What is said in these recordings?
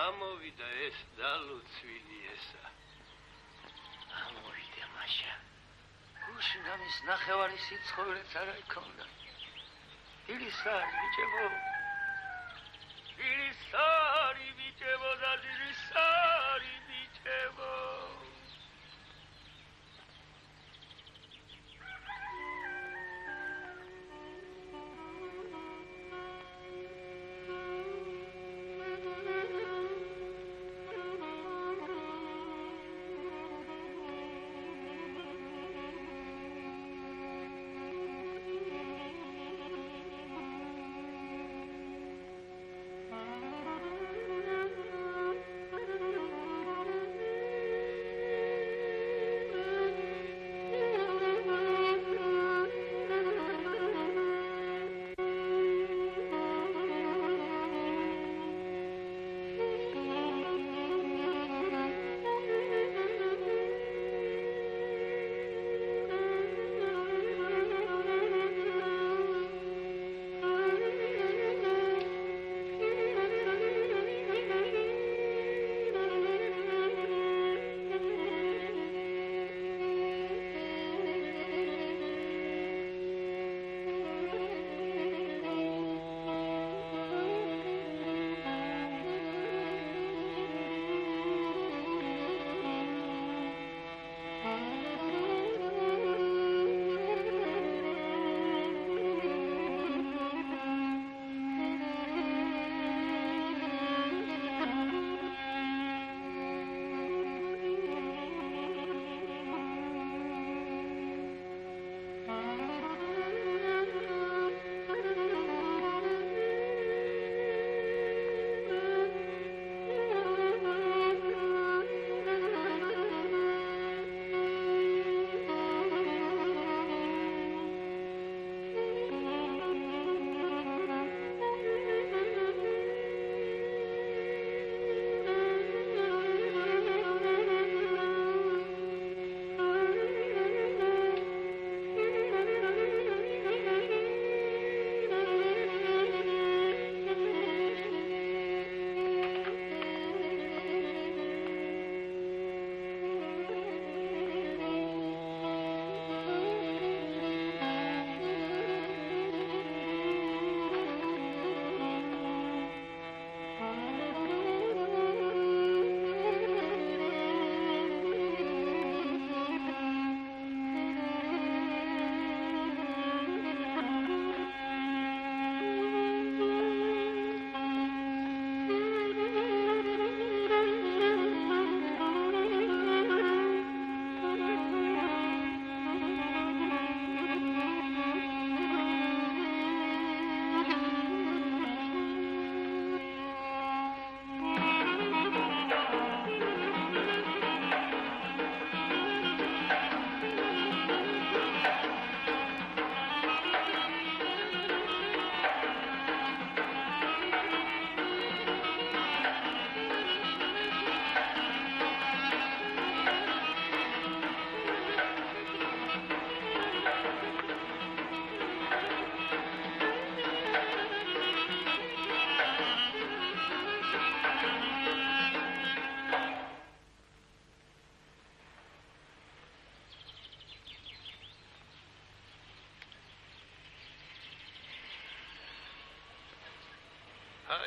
გამოვიდა ეს დალუცვილი ესა. გამოვიდა მაშა. გუშინამის ნახევარი სიცხოვრეც არ იქონდა. დილისარი ბიჭებო. დილისარი ბიჭებო და დილისარი ბიჭებო.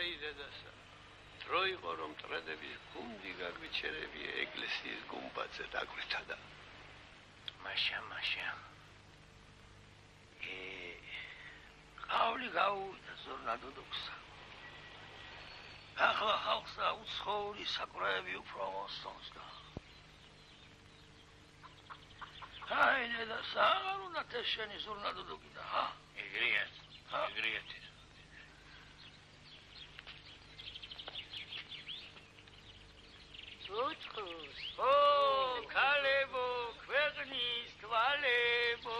აი დედასა, რო იყო რომ ტრედების გუნდი გაგვიჩერებია ეკლესიის გუმბათზე დაგვეთა და მაშა ყავლი გაუვიდა ზორნადოდოქსა. ახლა ხალხსა უცხოური საკვრაები უფრო მოსწონს და აი დედასა, აღარ უნდა შენი ზორნადოდოგი და ეგრეათ Uçkus, kalebo, kvegnis, tvalébo,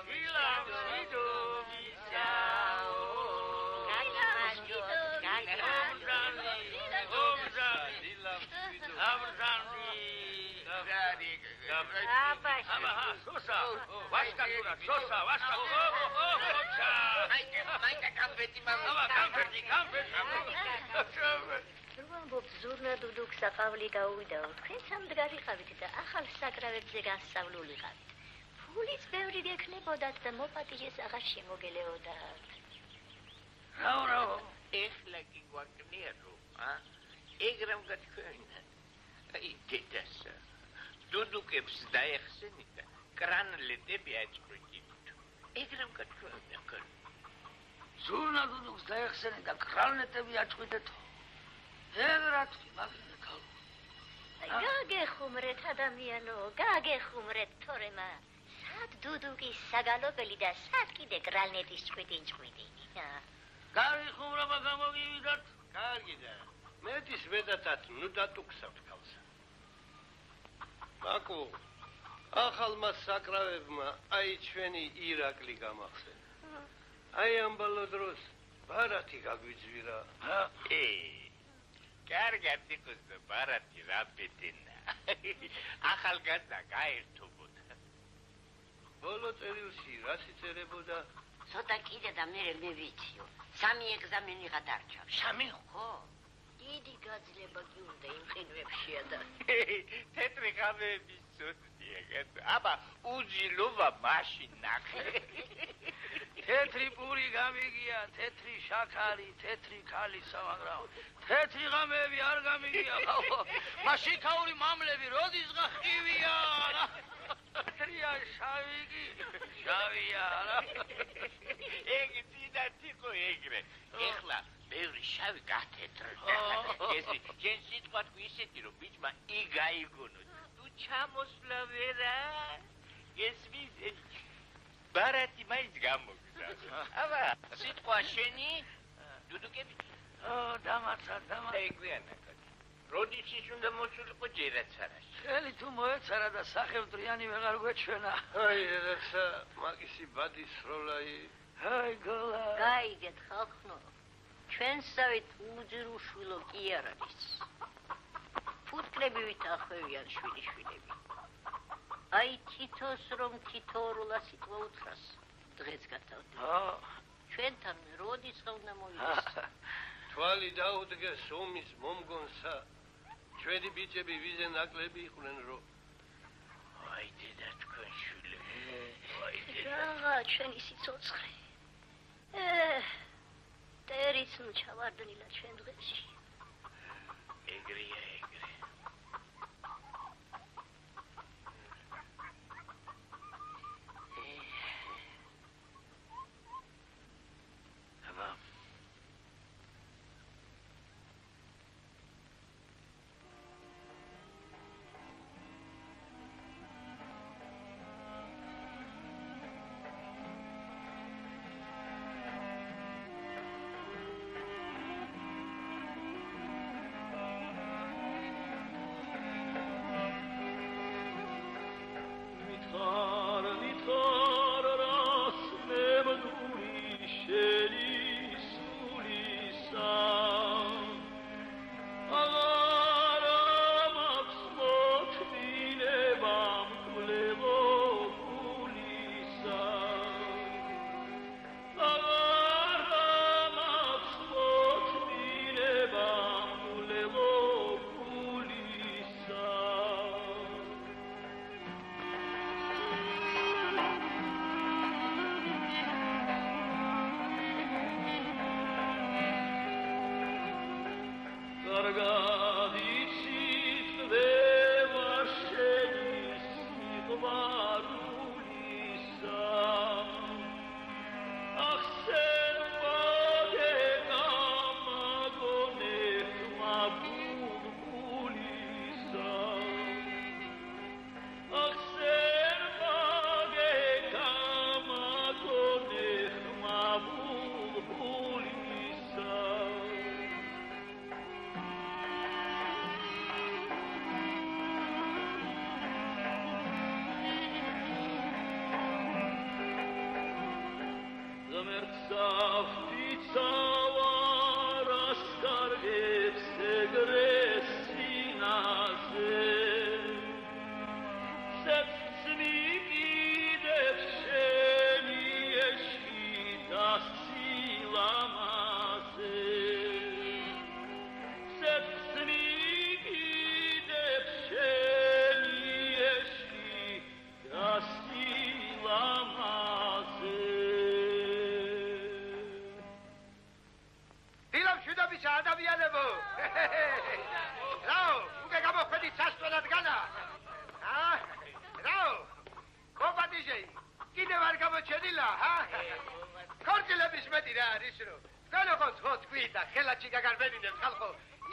Milam, Sido, Misao, Amzani, სოსა ვაშკატურა სოსა ვაშკატურა მაიკა კამფეტი მამა კამფეტი ვამბობ ზურნა დუდუკ საყავლი გაუვიდაო თქვენ სამდღარი ხავით და ახალ საკრავებზე გასავლულიყავით ფულიც ბევრი გექნებოდათ და მოპატიჟეს აღარ შემოგელეოდათ რაო ეხლა კი გვაკნიერო ეგრამ გათქვენა აი დედასა დუდუკებს დაეხსენით და კრანლეტები აწყვეტით ეგრამ გათქვენა ზურნა დუდუკს დაეხსენით და კრანლეტები აწყვეტეთ ეგრათ მაგნეკალ გაგეხუმრეთ ადამიანო გაგეხუმრეთ თორემა სად დუდუკის საგალობელი და სად კიდე კრანლეტის წყვიტინჭყვიტი გარიხუმრობა გამოგივიდათ კარგიდა მეტის ვედათად ნუ დატუქსავთ ქალსა მაკო ახალმა საკრავებმა აი ჩვენი ირაკლი გამახსენა აი ამ ბოლო დროს ბარათი გაგვიძვირა კარგად იყოს და ბარათი რა პეტენა ახალგაზრდა გაერთობოდა ბოლო წერილში რა იწერებოდა ცოტა კიდე და მე ვიციო 3 ეგზამენი გადარჩა 3 ხო დიდი გაძლება კი უნდა იმ ყინვებშია და თეთრი ღამეების სოთია აბა უძილობა მაშინ ნახე თეთრი პური გამიგია თეთრი შაქარი თეთრი ქალი სამაგრაო თეთრი ღამეები არ გამიგია ხო მაშინ ქაური მამლები როდის გახივია თეთრია შავი კი შავია რა ეგ თითო ეგრე ეხლა ბევრი შავი გათეთრდა ესე შენ სიტყვა თუ ისეთი რომ ბიჭმა იგაიგონო თუ ჩამოსვლა ვერა გესმის ბარათი მაინც გამოგდა აბა სიტყვა შენი დუდუკები დამაცა ეგრეანა როდის ის უნდა მოსულიყო ჯერაც არაში ხელი თუ მოეცარა და სახელმწრიანი ვეღარ გვეჩვენა აი როცა მაგისი ბადის სროლაი აი გოლა გაიგეთ ხალხო ჩვენსავით უძირუშვილო კი არ არის ფუტკრები ვითახვევიან შვილიშვილები აი თითოს რომ თითოეულა სიტყვა უთხრას დღეს გათავდა ჩვენთან როდის უნდა მოიდეს თვალი დაუდგეს ომის მომგონსა ჩვენი ბიჭები ვიზე ნაკლები იყვნენ რომ აი დედა თქვენ შვილები აი დედა რა ჩვენი სიცოცხლე ტერიც ნუ ჩავარდნილა ჩვენ დღეში ეგრეა ეგრე აბა ისა ადამიანებო. რაო, უკვე გამოხვედით სასწორადგანა? რაო, მოპატიჟეი, კიდევ არ გამოჩენილა, ქორწილების მეტი რა არის რო. თქვენო ხო თქვით და ხელაჩი გაგარბენინებს ხალხო.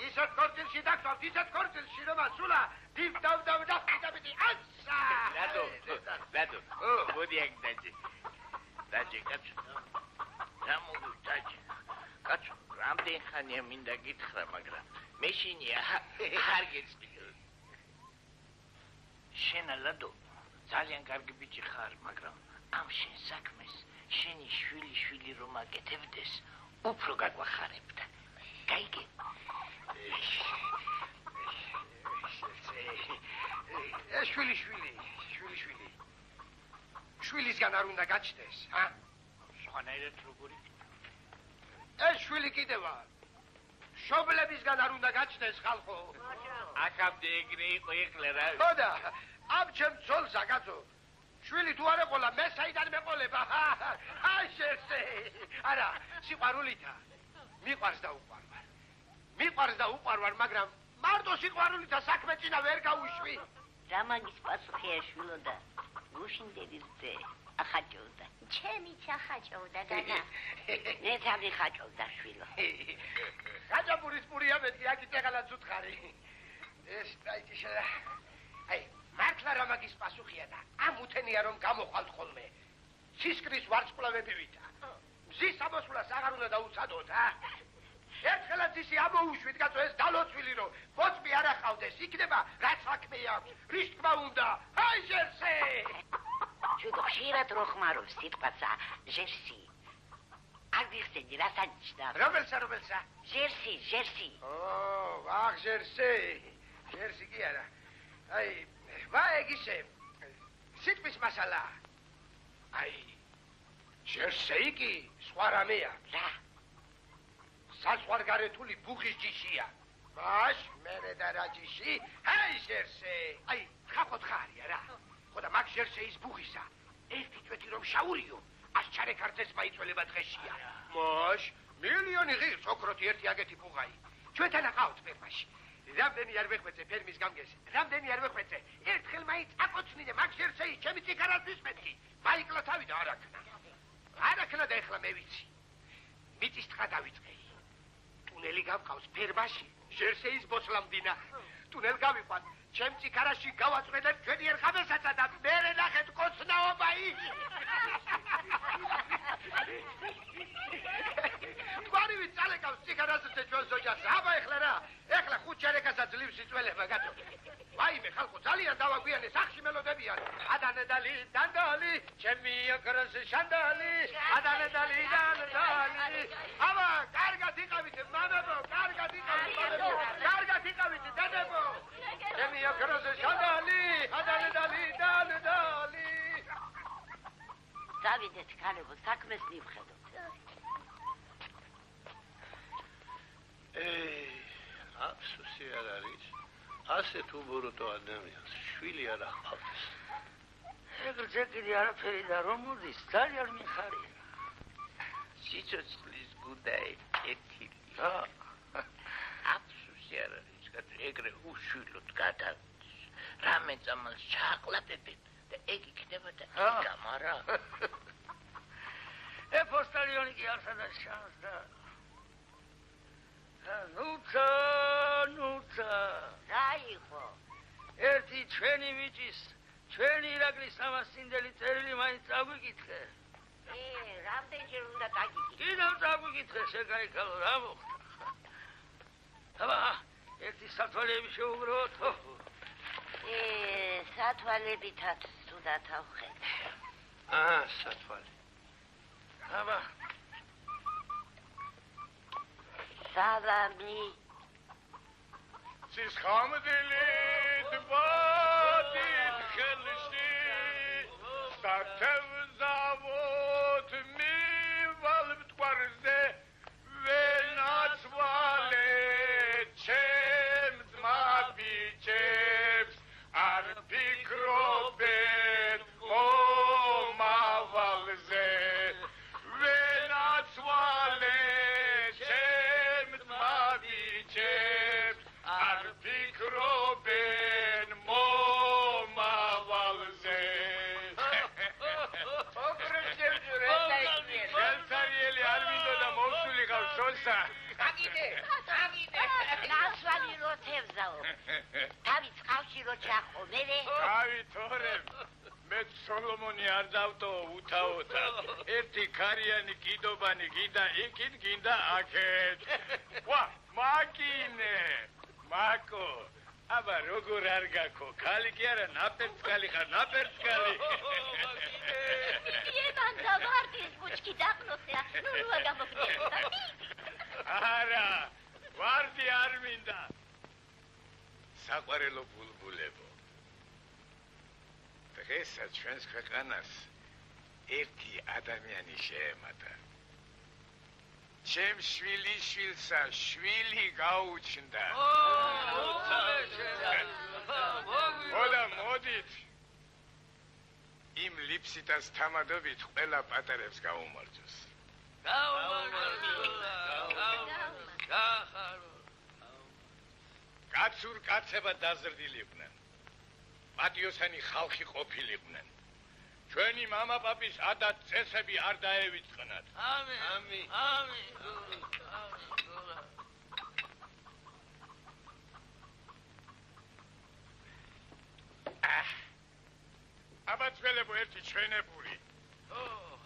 ისეთ ქორწილში დაგწავთ, ისეთ ქორწილში რომ ასულა დავდაფიდაბიდი ასა. ლადო, მოდი აქ დაჭი, კაცო. რა მოგიწაჭი? კაცო, რამდენ ხანია მინდა გითხრა, მაგრამ მეშინია არ გეცდიო. შენა ლადო, ძალიან კარგი ბიჭი ხარ, მაგრამ ამ შენ საქმეს შენი შვილი რომ აკეთებდეს, უფრო გაგვახარებდა. გაიგე? შვილი. შვილისგან არ უნდა გაჩნდეს, სხვანაირად როგორი? ეს შვილი კიდევა. შობლებისგან არ უნდა გაჩნდეს ხალხო. აქამდე ეგრე იყო ეხლა რა. ხოდა, ამ ჩემ ძოლსა კაცო. შვილი თუ არ ეყოლა, მე საიდან მეყოლება? შერსე. არა, სიყვარულითა. მიყვარს და უყვარვარ, მაგრამ მარტო სიყვარულითა საქმე წინა ვერ გავუშვი. რა მაგის პასუხია შვილო და გუშინდების ძე ახაჭოვდა. ჩემიც ახაჭოვდა განა. მეც ამიხაჭოვდა შვილო. ხაჭაპურის პურია მეტი აქ ეხლა ცუთხარი. ეს დაიჭიშა. მართლა რა მაგის პასუხია და ამ უთენია რომ გამოხვალთ ხოლმე. ცისკრის ვარსკვლავები ვითა. მზის ამოსვლას აღარ უნდა დაუცადოთ, ერთხელაც ისი ამოუშვით კაცო ეს დალოცვილი რომ ფოცბი არ ახავდეს, იქნება რა საქმე აქვს, რის თქმა უნდა. ჟერსე. შუქო ხშირად რო ხმარობს სიტყვაცა ჟერსი. არ გიხსენდი რა სანიშნავს? რომელსა? ჟერსი. ვახ ჟერსი კი არა. ვაეგ ისე სიტყვის მასალა. ჟერსი კი სხვა რამეა. რა? საზღვარგარეთული ბუღის ჯიშია. მაშ მერე და რა ჯიში? ჟერსე. ხახოთ ხარია რა. ხოდა მაგ ჟერსეის ბუღისა ერთი კვეთი რომ შაურიო, აშჩარე ქართეს მაიწველება დღეშია. მაშ მილიონი ღირს ოქროთი ერთი აგეთი ბუღაი. ჩვენთან ახავთ ფერმაში. რამდენი არ ვეხვეწე ფერმის გამგეს, რამდენი არ ვეხვეწე. ერთხელ მაინც აკოცნინე მაგ ჟერსეის ჩემი ციხარასთვის მეთქი. მაიკლო თავი და არაქნა და ეხლა მე ვიცი. მიწის თხა დავიწყე. ტუნელი გავყავს ფერმაში, ჟერსეის ბოსლამდინა. ტუნელ გავიყვან, ჩემ ციხარაში გავაწყვეტებ ჩვენი ერხაბელსაცა და მერე ნახეთ კოცნაობაი. გვარივი წალეკავს ციხარასზე ჩვენს ოჯახს. აბა ეხლა რა? ეხლა ხუჩერეკასაც ძლივს იწველება გათო. ვაიმე ხალხო, ძალიან დავაგვიანე სახში მელოდებიან. ადანედალი დანდალი, ჩემი ოქროს შანდალი, ადანედალი დანდალი. აბა, კარგად იყავით მამებო, კარგად იყავით დედებო. ჩემი ოქროს შანდალი, ადანედალი დანდალი. დავიდეთ ქალებო, საქმეს მივხედოთ. აფსუსი არ არის. ასეთ უბურუტო ადამიანს შვილი არ ახავს. ეგრე კიდე არაფერი და რომ მოდის, ძალიან მიხარია. სიცოცხლის გუდაი კეთილი. აფსუსი არ არის, კაცო, ეგრე უშვილოდ გადავდის. რამე წამალს ჩააყლაპებენ და ეგ იქნება და გამარა. პოსტალიონი კი არსადაც შანს და ნუცა. რა იყო? ერთი ჩვენი ბიჭის, ჩვენი ირაკლის სამასინდელი წერილი მაინც წაგვიკითხე. რამდენჯერ უნდა დაგიკითხე? კიდევ წაგვიკითხე, შეკაიკალო, რა მოხდა? აბა, ერთი სათვალეები შეუგროთ. სათვალებითაც თუდათ ავხედე. სათვალე. აბა. სალამი. სისხამდილით ბადით ხელში სათევზავოთ მივალ მტკვარზე ვენაც ვალე ჩემს მაბიჭებს არ ფიქრობენ მომავალზე ვენაც ვალე ჩემს ნაცვალი რო თევზაო. თავი წყალში რო ჩახო, მერე. თავი თორემ. მე სოლომონი არ დავტო უთავოთა. ერთი ქარიანი კიდობანი გინდა იქით, გინდა აქეთ. ვა, მაკინე. მაკო. აბა როგორ არ გაქო? ქალი კი არა, ნაპერწკალი ხარ, ნაპერწკალი. ემანდა ვარდის ბუჩკი დაღნოსია. ნუ რა გამოგდიოდა. არა, ვარდი არ მინდა. საყვარელო ბულბულებო. დღესაც ჩვენს ქვეყანას ერთი ადამიანი შეემატა. ჩემ შვილიშვილსა შვილი გაუჩნდა. ოდა მოდით. იმ ლიფსიტას თამადობით ყველა პატარებს გაუმარჯოს. კაცურ კაცებად დაზრდილიყვნენ. პატიოსანი ხალხი ყოფილიყვნენ. ჩვენი მამაპაპის ადათ წესები არ დაევიწყნათ. ამინ. აბა ძველებო ერთი ჩვენებური.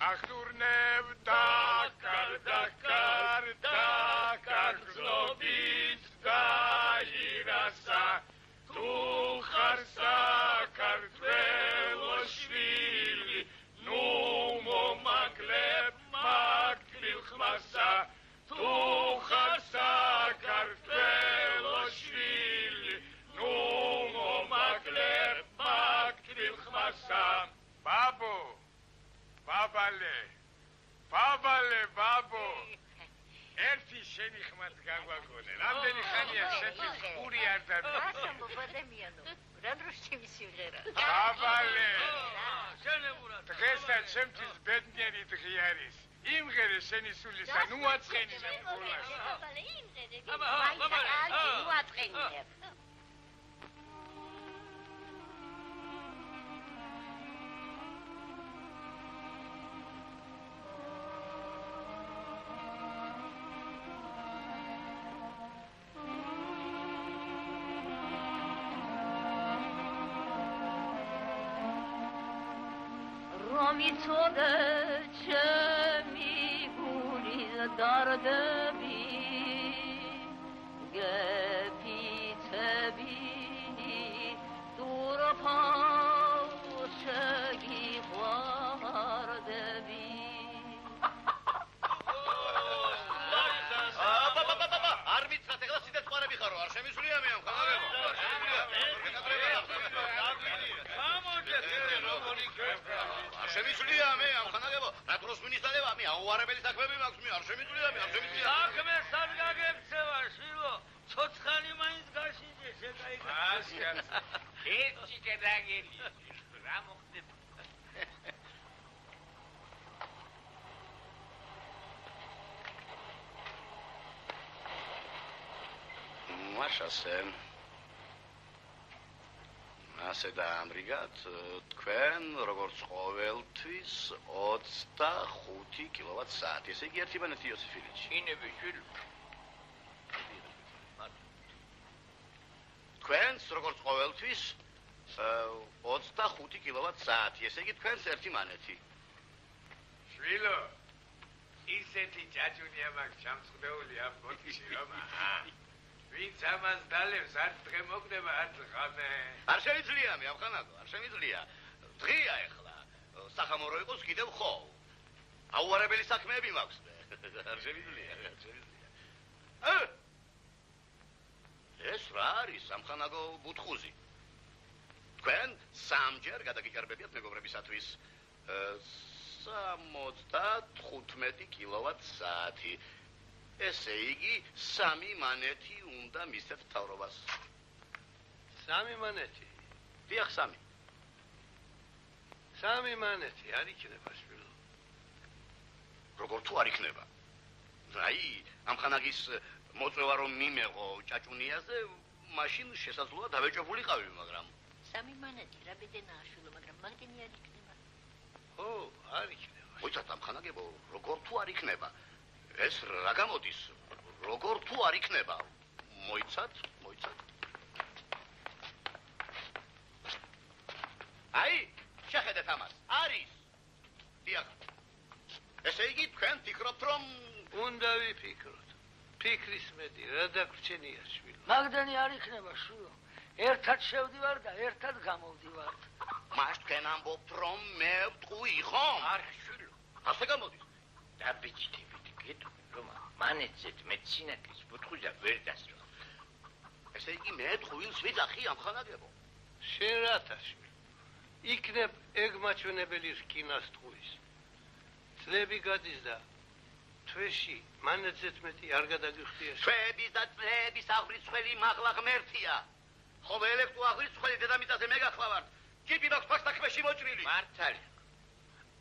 ახტურნებ დაკარ გლობით დაირასა თუ ხარ საქართველოს შვილი ნუ მომაკლებ მაკრილ ხმასა თუ ხარ საქართველოს შვილი ნუ მომაკლებ მაკრილ ხმასა ბაბო ბაბო ერთი შენი ხმაც გაგვაგონე რამდენი ხანია შეთვის ყური არ დაბი ასამბო ადამიანო რა დროს ჩემი სიმღერა ბაბალე შენებურად დღესაც ჩემთვის ბედნიერი დღე არის იმღერე შენი სულისა ნუ აწყენინებ გულას ნუ აწყენინებ მიცოდე ჩემი გულის დარდები გეფიცები დურფა შეგიყვარდები არ მიცხრათ ეხლა სიცოცხლეები ხარო არ შემისვლია მე ამ ხანაგებო შემიძლია მე ამ ხანაგებო რა დროს მინისტრება მე აუარებელი საქმეები მაქვს მე არ შემიძლია საქმე სად გაგექცევა შვილო ცოცხალი მაინც გაშიჯე შეკაიგე ასკაც ერთი კედაგელი რა მოხდება მაშასე ასე დაამრიგათ თქვენ როგორც ყოველთვის 25 კილოვატ-საათი ესე იგი ერთმანეთი იოსიფილიჩი ინები შვილ თქვენს როგორც ყოველთვის 25 კილოვატ-საათი ესე იგი თქვენს ერთმანეთი შვილო ისეთი ჭაჭუნია მაქვს ჩამწყვდეული ამ ბოთში რომ ვინც ამას დალევს არც დღე მოგდება არც ღამე არ შეიძლება მე ამ ხანაგო არ შემიძლია დღეა ეხლა სახამორო იყოს კიდევ ხო აუარებელი საქმეები მაქვს არ შემიძლია ეს რა არის სამხანაგო ბუთხუზი თქვენ სამჯერ გადაგიჭარბებიათ მეგობრებისათვის 75 კილოვატ-საათი ესე იგი 3 მანეთი უნდა მისცეთ მთავრობას 3 მანეთი დიახ 3 მანეთი არ იქნება შვილო როგორ თუ არ იქნება აი ამ ხანაგის მოწვევა რომ მიმეღო ჭაჭუნიაზე მაშინ შესაძლოა დავეჭებულიყავი მაგრამ 3 მანეთი რა ბედენაა შვილო მაგრამ მაგდენი არ იქნება ო არ იქნება მოიცათ ამ ხანაგებო როგორ თუ არ იქნება ეს რა გამოდის როგორ თუ არ იქნება? მოიცად. აი, შეხედეთ ამას. არის. დიახ. ესე იგი თქვენ ფიქრობთ რომ უნდა ვიფიქროთ. ფიქრის მეტი რა დაგვრჩენია შვილო. მაგდენი არ იქნება შვილო. ერთად შევდივარ და ერთად გამოვდივარ. მას თქვენ ამბობთ რომ მე ვტყვი ხომ? არ შვილო. ასე გამოდის. დაბეჭდებით გეტყვი რომ მანეცეთ მე სინათლის ბუთხუზა ვერ დასრო. ესე იგი მე ტყუილს ვიძახი ამხანაგებო. შენ რათა შვილო. იქნებ ეგ მაჩვენებელი რკინას ტყუის. წლები გადის და თვეში მანეცეთ მეტი არ გადაგიხდია. ჩვეების და წლების აღვრიცხველი მაღლა ღმერთია. ხოლო ელექტრო აღვრიცხველი დედამიწაზე მე გახლავართ. ჯიპი მაქვს თქვას საქმეში მოჭრილი. მართალია.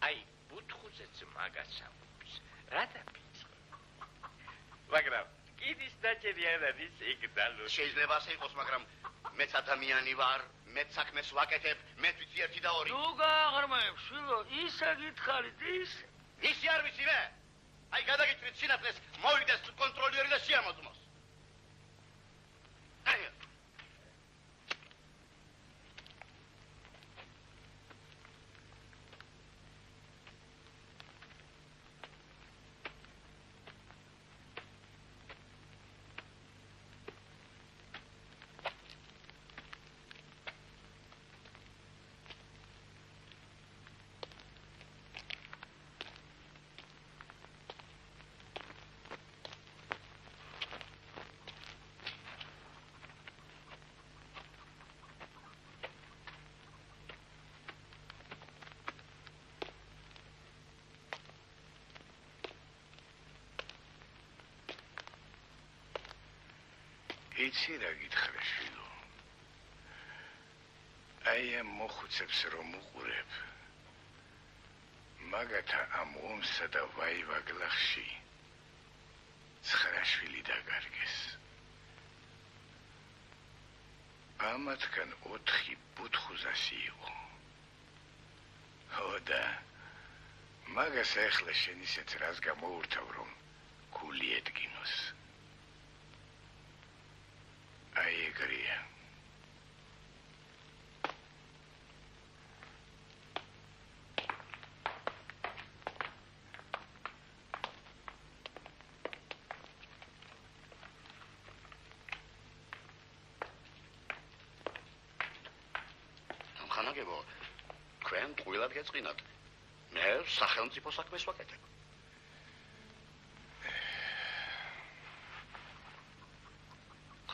აი ბუთხუზეც მაგას ამბობს. რა დაფიწყო? მაგრამ კიდის დაჭერი არ არის იქ დალო. შეიძლება ასე იყოს, მაგრამ მეც ადამიანი ვარ, მეც საქმეს ვაკეთებ, მეც ვიცი 1 და 2. ნუ გააღრმავებ შვილო, ისე გითხარით ისე. ისი არ ვიცი მე. აი გადაგიჭრით სინათლეს, მოვიდეს კონტროლერი და შეამოწმოს. აი იცი რა გითხრე შვილო. აი ამ მოხუცებს რომ უყურებ. მაგათა ამ ომსა და ვაივაგლახში 9 შვილი დაგარგეს. ამათგან 4 ბუთხუზასი იყო. ხო და მაგას ახლა შენ ისეთ რას გამოურთავ რომ გული ედგინოს. აი ეგრეა. ამხანაგებო, თქვენ ტყუილად გეწყინათ. მე სახელმწიფო საქმეს ვაკეთებ.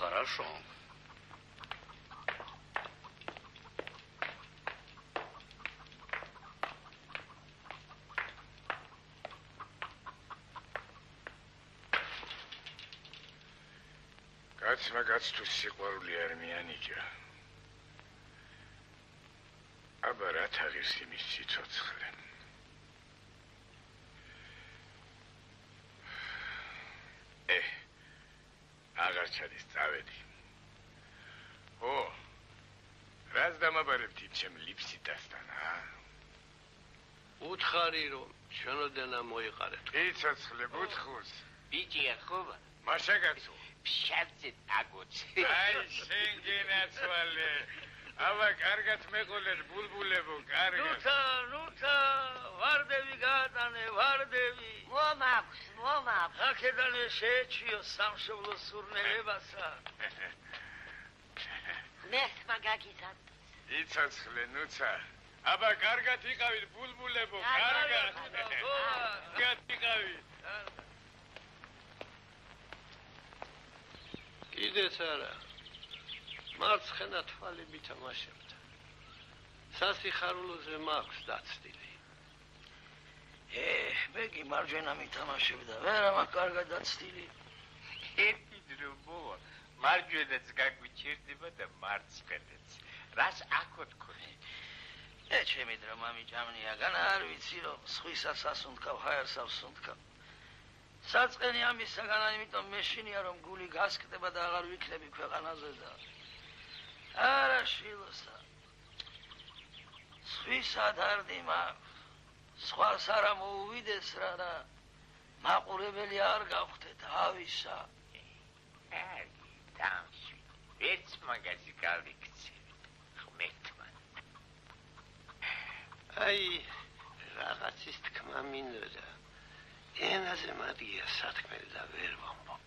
Хорошо. კაცმა კაცთვის სიყვარული არ მიანიჭა. აბა რა თაღის იმის სიცოცხლე. აღარ ჩადის წავედი. ო, რას დამაბარებთ იმ ჩემ ლიფსიტასთან, უთხარი რომ ჩვენოდენა მოიყარეთ. იცოცხლე ბუთხუს. ბიჭია ხობა? მაშაკაცო. ფშაძე დაგოცი. აი, შენ გენაცვალე. აბა, კარგად მეყოლეთ ბულბულებო, კარგად. ნუცა, ვარდები გაატანე, ვარდები. მომაქვს. აქედან შეეჩიო სამშობლო სურნელებასა. მეს მაგაგიზად. იცოცხლე, ნუცა. აბა, კარგად იყავით ბულბულებო, კარგად. კარგად იყავით. კიდეც არა. მარცხენა თვალი მითამაშებდა. სასიხარულოზე მაქვს დაცდილი. მე კი მარჯვენა მითამაშებდა, ვერა მაქვს კარგად დაცდილი. ერთი დრო მოვა, მარჯვენაც გაგვიჩერდება და მარცხენაც. რას აქო თქვი? ჩემი დრო მამიჭამნია, განა არ ვიცი რომ სხვისას ასუნთქავ, ჰაერს ავსუნთქავ. საწყენი ამისაგან, იმიტომ მეშინია რომ გული გასკდება და აღარ ვიქნები ქვეყანაზე და არა შვილოსა. სხვისა დარდი მაქვს. სხვას არა მოუვიდეს რა და მაყურებელი არ გავხდეთ ავისა მაგაზი გავიქცევით. ხმეთმან. აი, რაღაცის თქმა მინდოდა. ენაზე მადია სათქმელი და ვერ ვამბობ.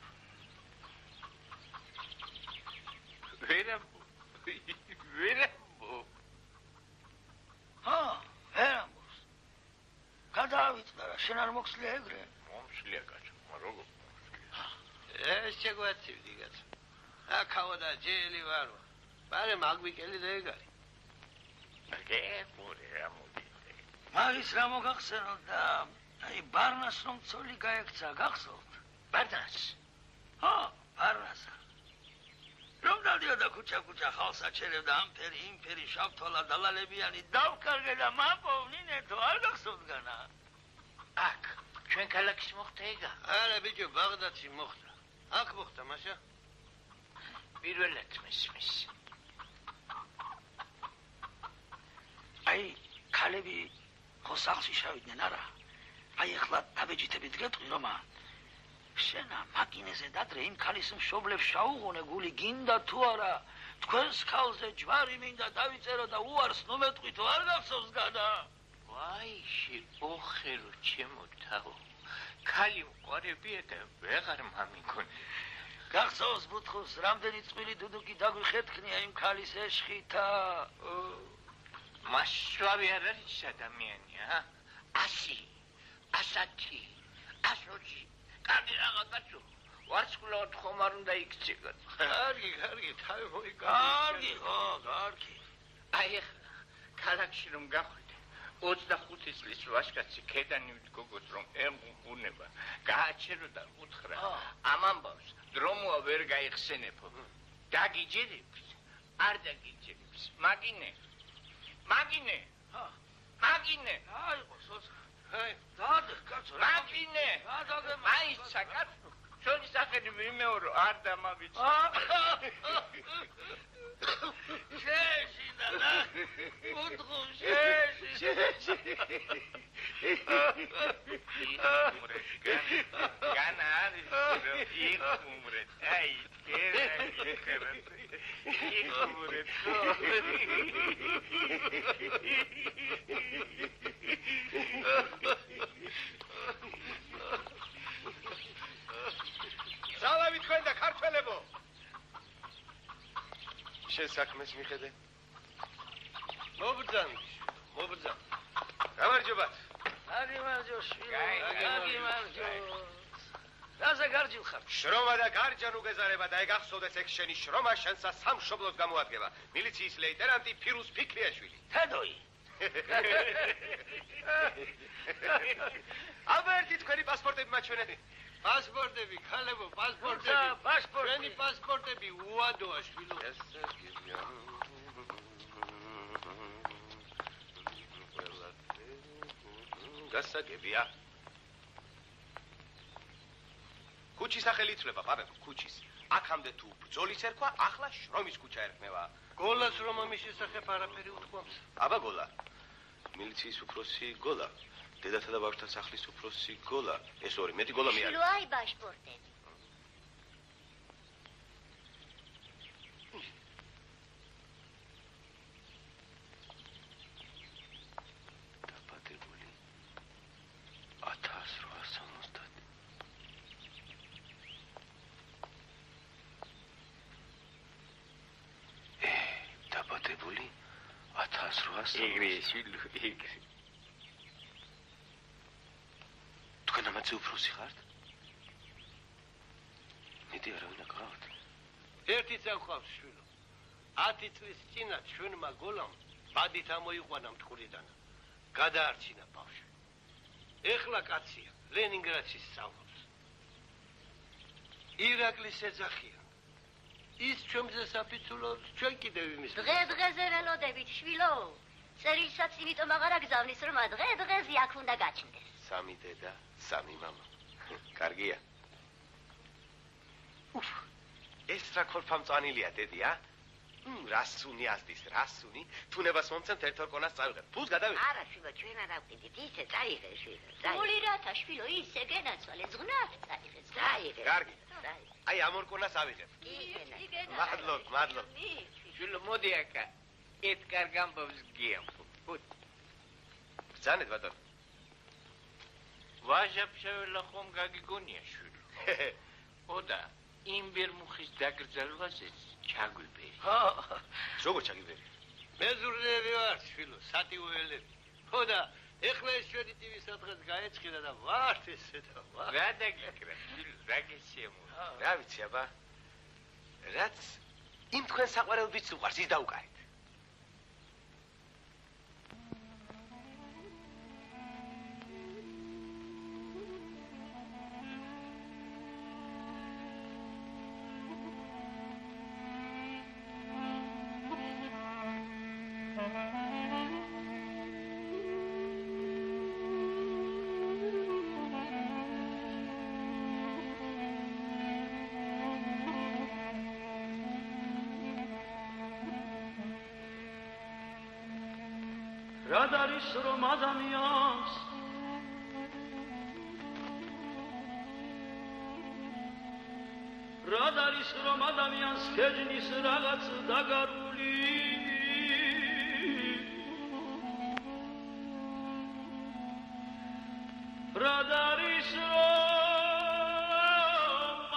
ვერ ამბობ. ვერ ამბობს. გადავიწყდა რა, შენ არ მოხსლია ეგრე? მომშლია კაცო, როგორ? ეს შეგვაცივდი კაცო. აქაო და ჯელი ვარო. ბარე მაგვიკელი და ეგარი. გეყური რა მოდიდე. მაგის რა მოგახსენოთ და აი ბარნას რომ ცოლი გაექცა, გახსოვთ? ბარნას? ბარნასა. რომ დავდიოდა ქუჩა ხალხს აჩერებდა ამ ფერი, იმ ფერი, შავთვალა, დალალებიანი, დავკარგე და მაპოვნინეთო, არ გახსოვთ განა? აქ, ჩვენ ქალაქში მოხდა ეგა? არა ბიჭო, ბაღდადში მოხდა. აქ მოხდა, მაშა? პირველად მესმის. აი, ქალები ხო სახლში შევიდნენ, არა? აი, ახლა დაბეჯითებით გეტყვი, რომა? შენა მაკინეზე დადრე იმ ქალის მშობლებს შაუღუნე გული გინდა თუ არა? თქვენს ქალზე ჯვარი მინდა დავიწერო და უარს ნომეტყვითო, არ გახსოვს განა? ვაიში, ოხერო ჩემო თავო. ქალი მყარებია და ვეღარ მამიგონე. გახსოვს ბუთხოს, რამდენი წვილი დუდუკი დაგვიხეთქნია იმ ქალის ეშხითა? მასშლავი არ არის ადამიანია, ა? 100, 110, 120. კარგი რაღა კაცო, ვარსკვლავად ხომ არ უნდა იქცეგოთ. კარგი, თავი მოიგო. კარგი. აი ახლა, ქალაქში რომ გახვიდე, 25 წლის ვაჟკაცი ქედანივით გოგოს რომ ემღუნება, გააჩერო და უთხრა, ამ ამბავს დრომოა ვერ გაიხსენებო. დაგიჯერებს, არ დაგიჯერებს. მაგინე. აიღო, სოც. აი, დადე, კაცო. მაგინე. მაიცა კაცო. შენი სახელი ვიმეორო, არ დამავიწყე. შეშინდა და ბუთხო შეშინდა. განა არის იხუმრეთ. აი, იხუმრეთ. ძალავი თქვენ და ქართველებო. შენ საქმეს მიხედე. მობრძან. გამარჯობათ. აგიმარჯო შვილო. რაზე გარჯილ ხარ? შრომა და გარჯან უგეზარება და ეგახსოვდეს ეგ შენი შრომა შენსა სამშობლოს გამოადგება. მილიციის ლეიტენანტი ფირუზ ფიქრიაშვილი. თედოი. აბა ერთი თქვენი პასპორტები მაჩვენეთ. პასპორტები, ქალებო, პასპორტები. ჩვენი პასპორტები უადოა შვილო. გასაგებია. ქუჩის სახელი ითვლება, პაპებო, ქუჩის. აქამდე თუ ბრძოლის ერქვა, ახლა შრომის ქუჩა ერქნება. გოლას რომ ამის შესახებ არაფერი უთქვამს. აბა გოლა. მილიციის უფროსი გოლა. დედათა და ბავშვთა სახლის უფროსი გოლა. ეს ორი მეტი გოლა მე არ. შილო აი პასპორტები. დაბადებული 1860. დაბადებული 1860. ეგრე შილო, ეგრე. თქვენ ამაზე უფროსი ხართ? მეტი არავინ აკრავთ. ერთი წავყავს შვილო. 10 წლის წინა ჩვენმა გოლამ ბადით ამოიყვანა მტკვრიდან. გადაარჩინა ბავშვი. ეხლა კაცია, ლენინგრადში სწავლობს. ირაკლის ეძახია. ის ჩვენზე საფიცულობს, ჩვენ კიდევ იმის. დღე-დღეზე ველოდებით შვილო. წერილსაც იმიტომ აღარ აგზავნის, რომ დღე-დღეზე აქ უნდა გაჩნდეს. სამი დედა, სამი მამა. კარგია. ეს რა ქორფამწვანილია, დედი, ა? რასუნი ასდის, რასუნი? თუნებას მომცემთ ერთ ორ კონას წავიღებ. ფულს გადავიღებ. არა, შვილო, ჩვენ არ ავყიდით, ისე წაიღე, შვილო, წაიღე. ფული რათა, შვილო, ისე გენაცვალე, ზღნათ წაიღე, წაიღე. კარგი. აი ამ ორ კონას ავიღებ. მადლობ. შვილო, მოდი აკა. ერთ კარგ ამბავს გიამბო. ბრძანეთ, ბატონო. ვაჟაფშაველა ხომ გაგიგონია, შვილო. ოდა, იმბერმუხის დაგრძელვაზე ჩაგვიბერი. როგორ ჩაგიბერი? მეზურნები ვარ, შვილო, სატიუელები. ხოდა, ეხლა ეს ჩვენი ტივი სადღაც გაეჭხირა და ვართ ესე და ვარ. რა დაგიქრა, შვილო, რა გესიამო. რა ვიცი, აბა. რაც იმ თქვენ საყვარელ ბიჭს უყვარს, ის დაუკარეთ. რად არის რომ ადამიანს რად არის რომ ადამიანს ქეჯნის რაღაც დაგარული რად არის რომ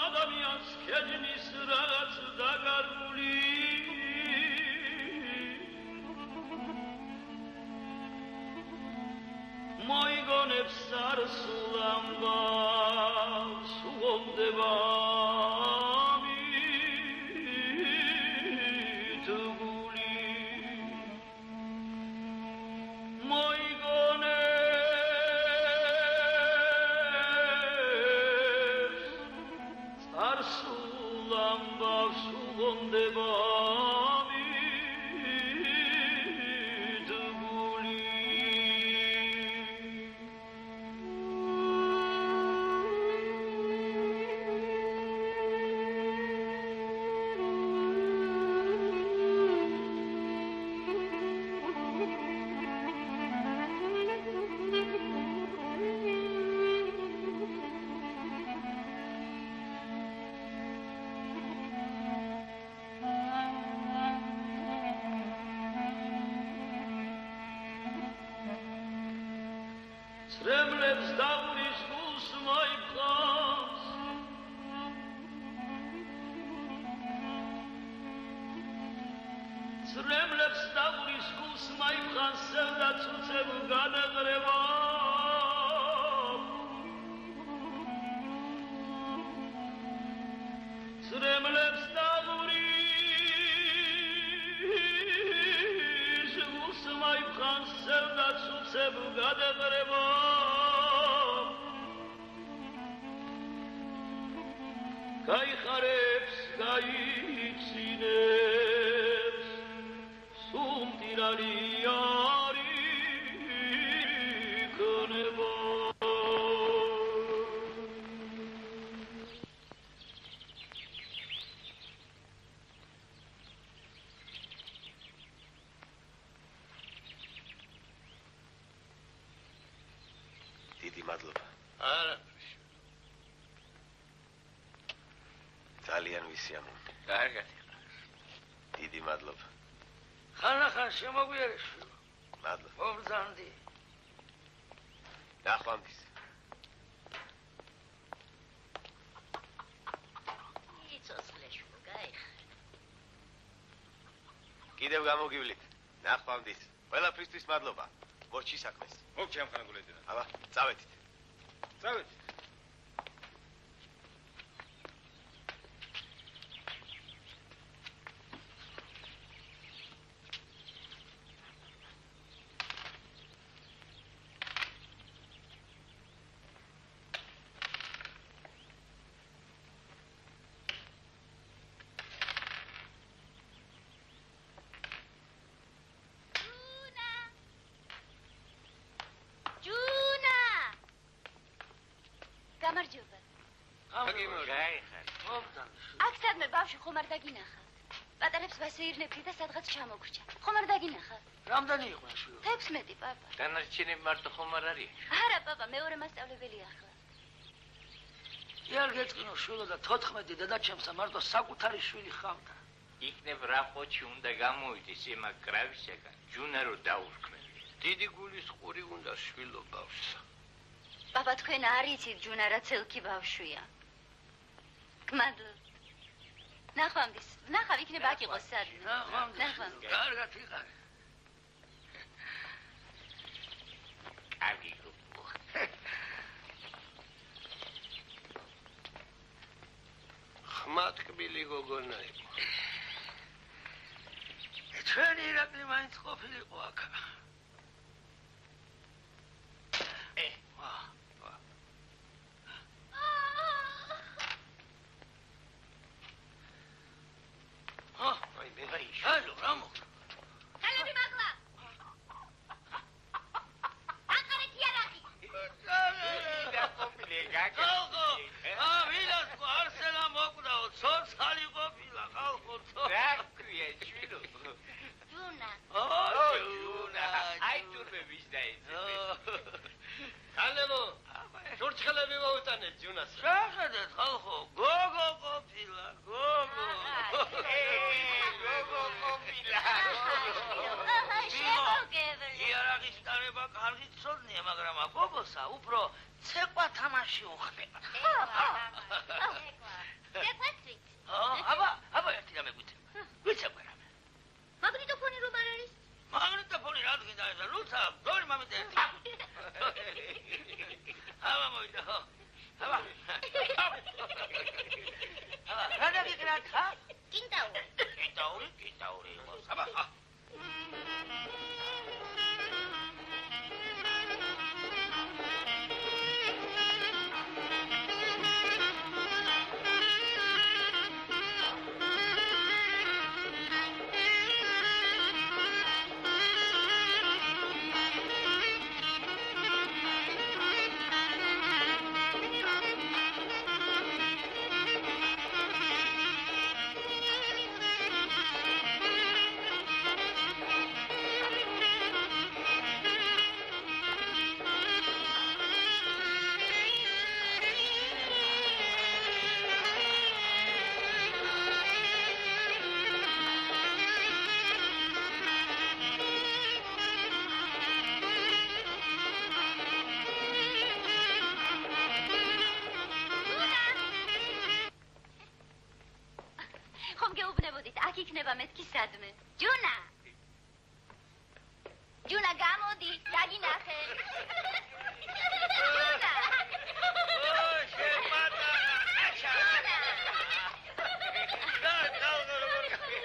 ადამიანს ქეჯნის რაღაც დაგარული მოიგონებს სარსულ ამბავს უღონდება ამით გული მოიგონებს სარსულ ამბავს უღონდება Srebrnec davni skus moj klas Srebrnec davni skus moj klas Sevda cucev gane greva Srebrnec davni skus moj klas Sevda cucev gane greva გაიხარებს, გაიცინებს, სუმტირალი არის ქონება. დიდი მადლობა. არა. ძალიან ვისიამოვნ. კარგად. დიდი მადლობა. ხანახან შემოგვიარე შვილო. მადლობა. მობრძანდი. ნახვამდის. იცოცხლე შვილო, გაიხარ. კიდევ გამოგივლით. ნახვამდის. ყველაფრისთვის მადლობა. მორჩი საქმეს. მოგჩი ამ ხანაგულედან. აბა, წავედით. წავედით. გამარჯობა. გაიხარ. აქ სადმე ბავშვი ხომ არ დაგინახავთ? პატარებს ვასეირნებდი და სადღაც ჩამოგვრჩა. ხომ არ დაგინახა? რამდენი იყო შვილო? 16, პაპა. დანარჩენები მარტო ხომ არ არის? არა, პაპა, მეორე მასწავლებელი ახლა. იარ გეწყინო შვილო და 14 დედაჩემსა მარტო საკუთარი შვილი ხავდა. იქნებ რა ყოჩი უნდა გამოვიდეს ემა კრავისაგან, ჯუნა რო დაურქმენ. დიდი გულის ყური უნდა შვილო ბავშვსა. პაპა, თქვენ არ იცით ჯუნა რა ცელქი ბავშვია. გმადლობთ. ნახვამდის. ნახავ იქნება აქ იყოს სადმე. ნახვამდის. კარგად ვიყარე. კარგი გოგო. ხმატკბილი გოგონა იყო. ჩვენი ირაკლი მაინც ყოფილიყო აქ. Hallo, Ramo. Καλები მაღლა. აკარეთ იარაღი. ხალხო, ვინას ყარსელა მოკვდაო, ცოცხალი ყოფილა, ხალხო, რა ქვია შვილო? ჯუნა. ჯუნა. აი თურმე ვის დაეცე. კანემო, შურჩხელები მოუტანეთ ჯუნას. რა ხედავთ, ხალხო, გოგო ყოფილა, გოგო. გოგო ყოფილა. იარაღის ტარება კარგი ცოდნია, მაგრამ გოგოსა უფრო ცეკვა თამაში უხდება. ცეკვაცით. აბა ერთი რამე გვიცეკვე. გვიცეკვე რამე. მაგნიტოფონი რომ არ არის? მაგნიტოფონი რა გინდა ეს ლუცა, დორი მამით ერთი. აბა მოვიდა. აბა. რა დაგიკრათ ხა? კინტაური. კინტაური იყოს. აბა. იქნება მეთქი სადმე. ჯუნა! ჯუნა, გამოდი, დაგინახე. ჯუნა!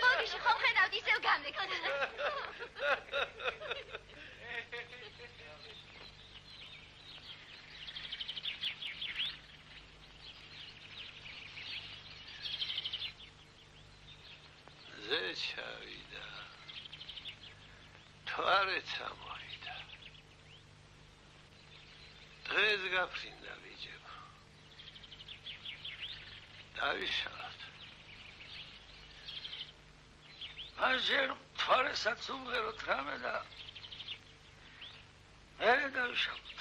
ბოგიში, ხომ ხედავთ, ისევ გამეკდა. ჩავიდა თვარე წამოვიდა დღეს გაფრინდა ბიჭებო დავიშალოთ აჟერ თვარესაც უმღეროთ რამე და მე დავიშალოთ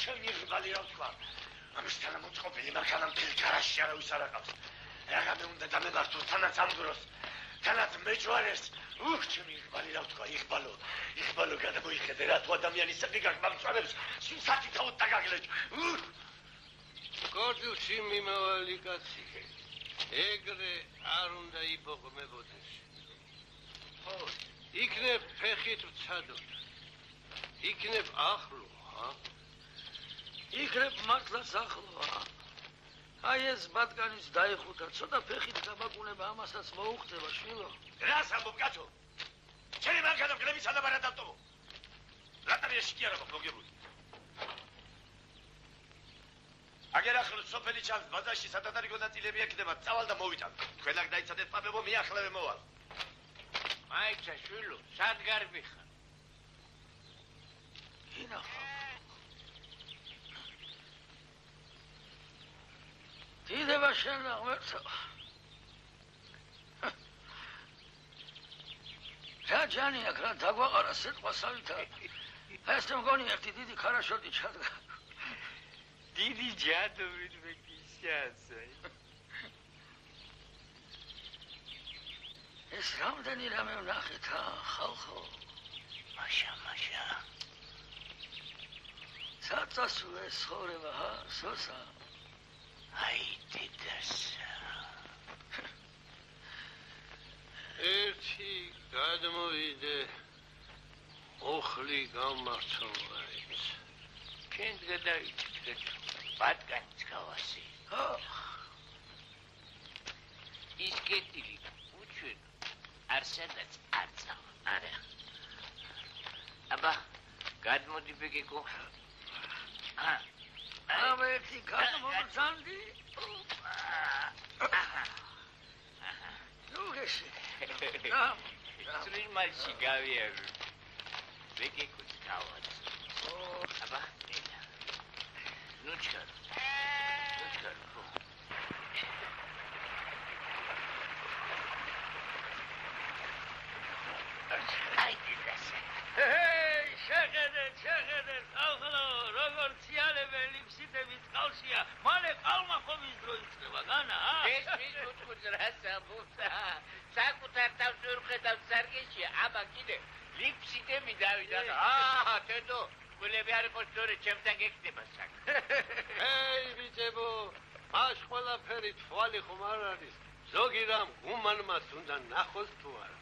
ჩემი ღბალი რა ვთქვა. ამისთანა მოწყობილი მანქანა მთელი გარაჟში არავის არ აყავს. რა მე უნდა დამემართო თანაც ამ დროს. თანაც მეჯვარეს. ჩემი ღბალი რა ვთქვა, იღბალო გადამოიხედე რა თუ ადამიანის საქმე გაგმამწვანებს, სათითაოდ დაგაგლეჭ. გორდილში მიმავალი კაცი. ეგრე არ უნდა იბოღმებოდეს. ხო, იქნებ ფეხით ვცადოთ. იქნებ ახლო, იქნებ მართლაც ახლო, აი ეს ბატკანის დაიხუტა, ცოტა ფეხით გამაგუნება ამასაც მოუხდება, შვილო. რას ამბობ, კაცო? ჩემი მანქანა გლების ადაბარ ადავტობო. რატარია შეკიარა მოგებული. აგერ ახლოს სოფელი ჩანს ბაზარში სადადარიგო ნაწილები ეკდება, წავალ და მოვიტან. თქვენ აქ დაიცადეთ პაპებო, მიახლევე მოვალ. მაიცა შვილო, სად გარბი ხარ? ინახა. დიდება შენ რა ღმერთო. რა ჯანი აქ რა დაგვაყარა სიტყვა სავითა. ეს მგონი ერთი დიდი ქარაშოთი ჩადგა. დიდი ჯადოვით მეკისიასე. ეს რამდენი რამე ვნახეთ, ხალხო. მაშა. საწასულე ცხოვრება, სოსა. აი დიდასა. ერთი გადმოვიდე ოხლი გამართოვაიც. ჩვენ გადავიდეთ ბატკანის გავასი. ის კეთილი უჩვენ არსადაც არ წავა. არა. აბა გადმოდი ბეგეკო. აბა ერთი გადმოვძანდი. ნუ გეში. წრიმალში გავიარე. ბეგეკო გავაც. აბა Nu çıkar. Haydi desene. Hey, şekedet, algıla, rogortiyale ve lipsite bitkalşiya. Male kalma komizro istreva, gana, ha? Beşmiş tutkudur hasa bulsa. Sakutartav sürketav sargeşi, ama gide. Lipsite mi davidan? Tedo. გულები არ იყო სწორი, ჩემთან გეკდება საქმე. ეი, ბიჭებო, მას ყველაფერი თვალი ხომ არ არის. ზოგი რამ გუმანმას უნდა ნახოს თუ არა,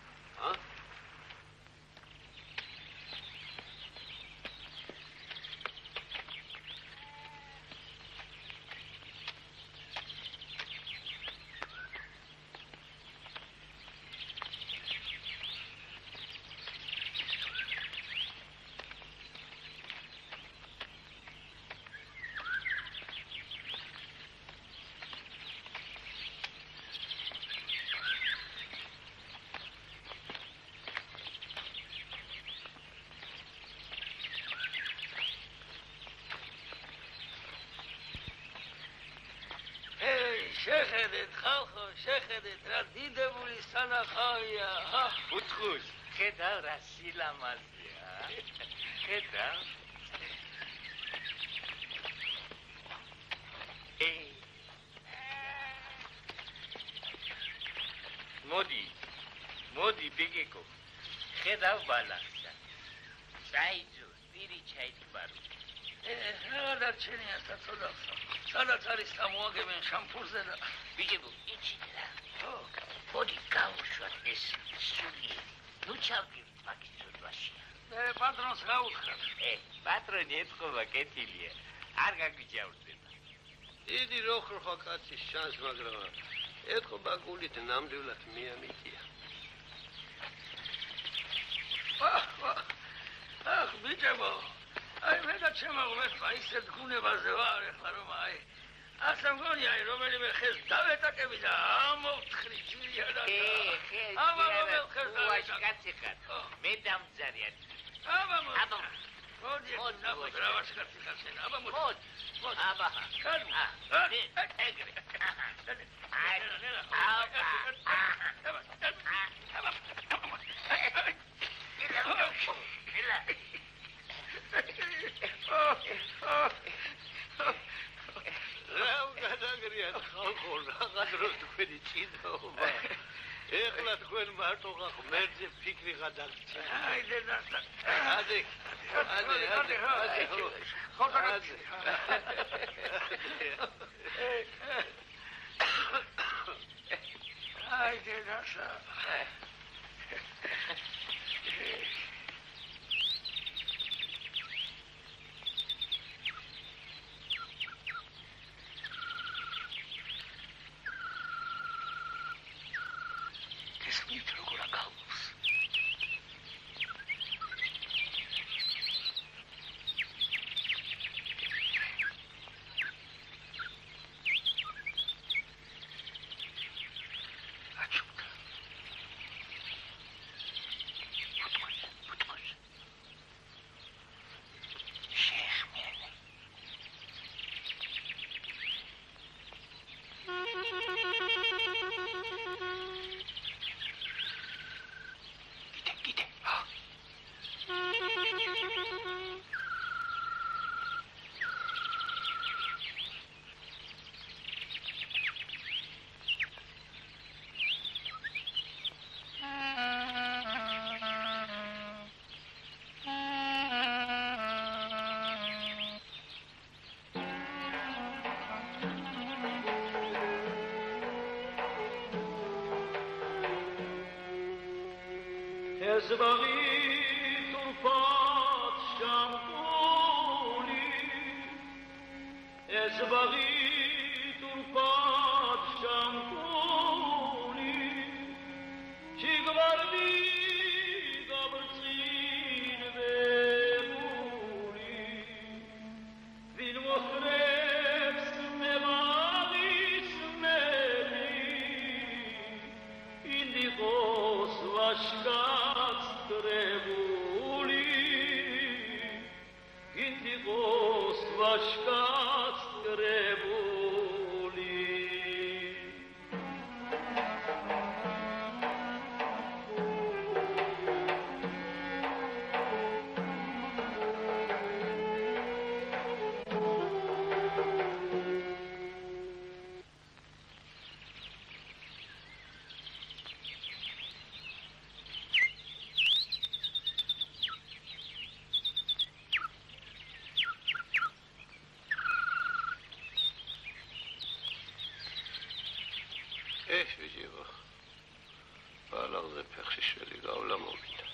შეხედეთ ხალხო, შეხედეთ რა დიდებული სანახავია. უთხუს, ხედავ რა სილამაზეა. ხედავ. მოდი ბეგეკო. ხედავ ბალახსა. ჩაიძო, პირი ჩაიწყბარო. რა დარჩენია საწოდავსა. სადაც არის ამოაგებენ შამფურზე და ბიჭებო, იცით რა. მოდი გავუშვათ ეს სული. ნუ ჩავდივით მაგის ცოდვაში. მე პატრონს გავუხარ. პატრონი ეთქობა კეთილია. არ გაგვიჯავრდება. დიდი როხროხა კაცის შანს, მაგრამ ეთქობა გულით ნამდვილად მიამიტია. ახ, ბიჭებო. აი მე და ჩემო ღმერთმა ისეთ გუნებაზე ვარ ეხლა რომ აი ასე მგონია რომელიმე ხეს დავეტაკები და ამოვთხრი ჯვირია და აბა რომელ ხეს ვაშკაცი ხარ მე დამძარია აბა მოდი მოდი რა ვაშკაცი ხარ შენ აბა მოდი აბა ეგრე რა გადაგრიათ ხალხო რაღა დროს თქვენი ჭიდაობა ეხლა თქვენ მარტო ღმერთზე ფიქრი გადაგჭირ აი დედასთან ადი აი დედასთან Ezbaghi turpat shamuli Ezbaghi turpat shamuli Chigvardi gabrtsin vemuli Vin mokhrebs mevalis meli Indigos vashka Trebuli, indigos vașcați trebuli. ვიჯიბო ბალაღზე ფეხშიშველი გავლა მოვიდა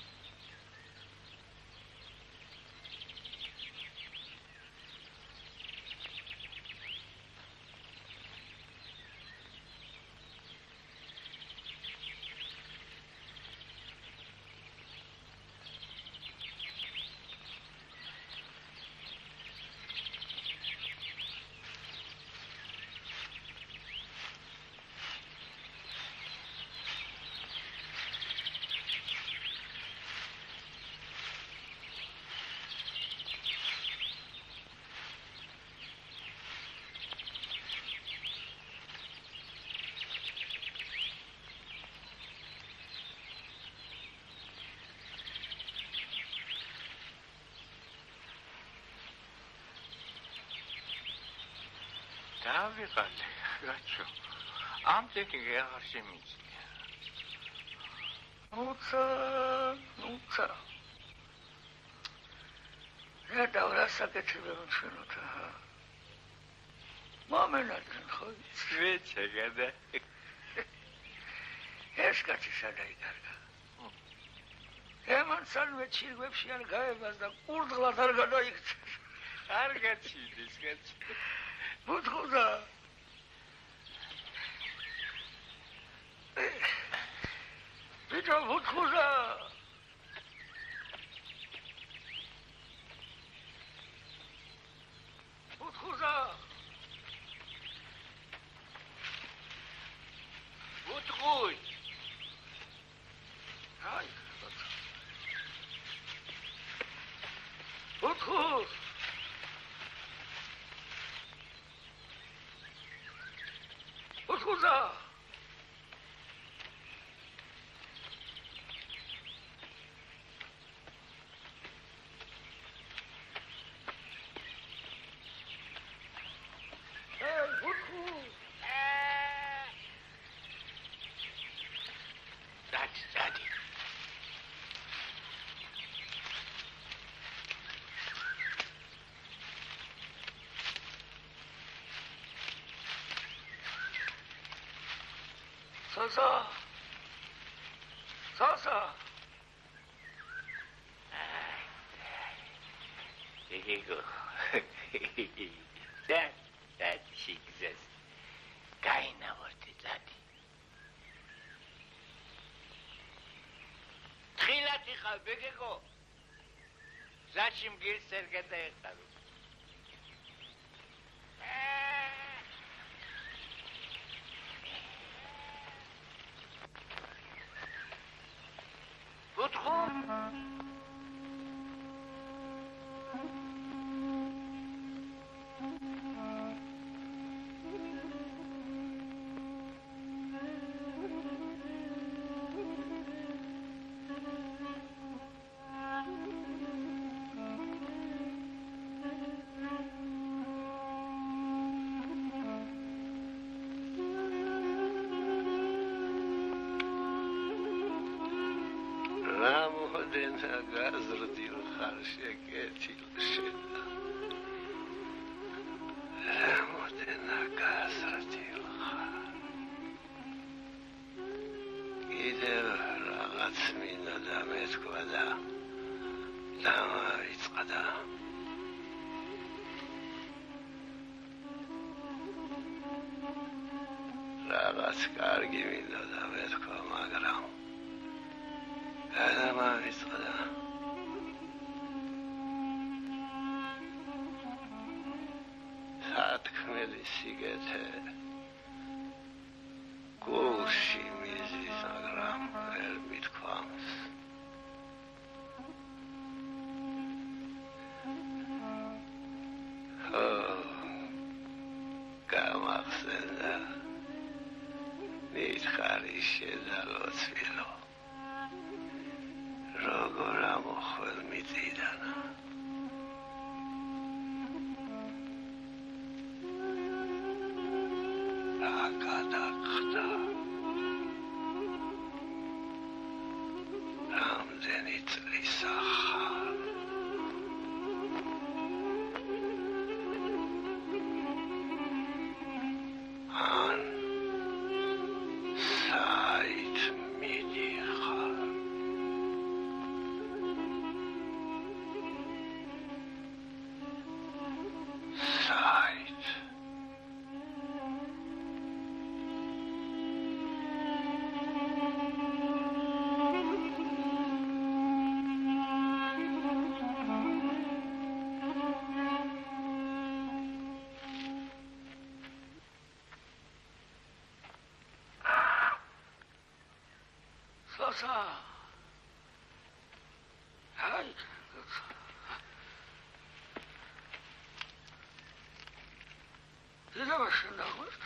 დავიღალე რაჩო ამ ტექი აღარ შემიძლია ნუცა რა დავრასაკეთებ ჩვენოთ მომენადნენ ხო შეჩეგდა ეს კაცი სადაიკარგა ემან სანვე ჩირგვებში არ გაებას და კურდღლად არ გადაიქცეს არ გაჩიდის კაცი Mutkuza. Bitte Mutkuza. Mutkuza. Mutkuj. Ay. Mutkuz. Mutkuza. Sasa. Diego. That she exists. Kaina vortizati. Trilati khabegego. Zachim gil sergeta ektaru. გაზრდილ ხარშეკეთილშენა რამოდენა გაზრდილ ხარ კიდევ რაღაც მინდა და მეთქვა და დამარიწყდა რაღაც კარგი მინდა და მეთქვა მაგრამ გადამარიწყდა სათქმელი სიგეთე გულში მიზის მაგრამ ვერ მithქვამს გამახსენდა მითხარი შედალოცვილო როგორ ამოხვალ მიწიდანა Akadakta Ramzenit Lisachar An Sait Midichar Sait Sasa. Hai. Dida başında var.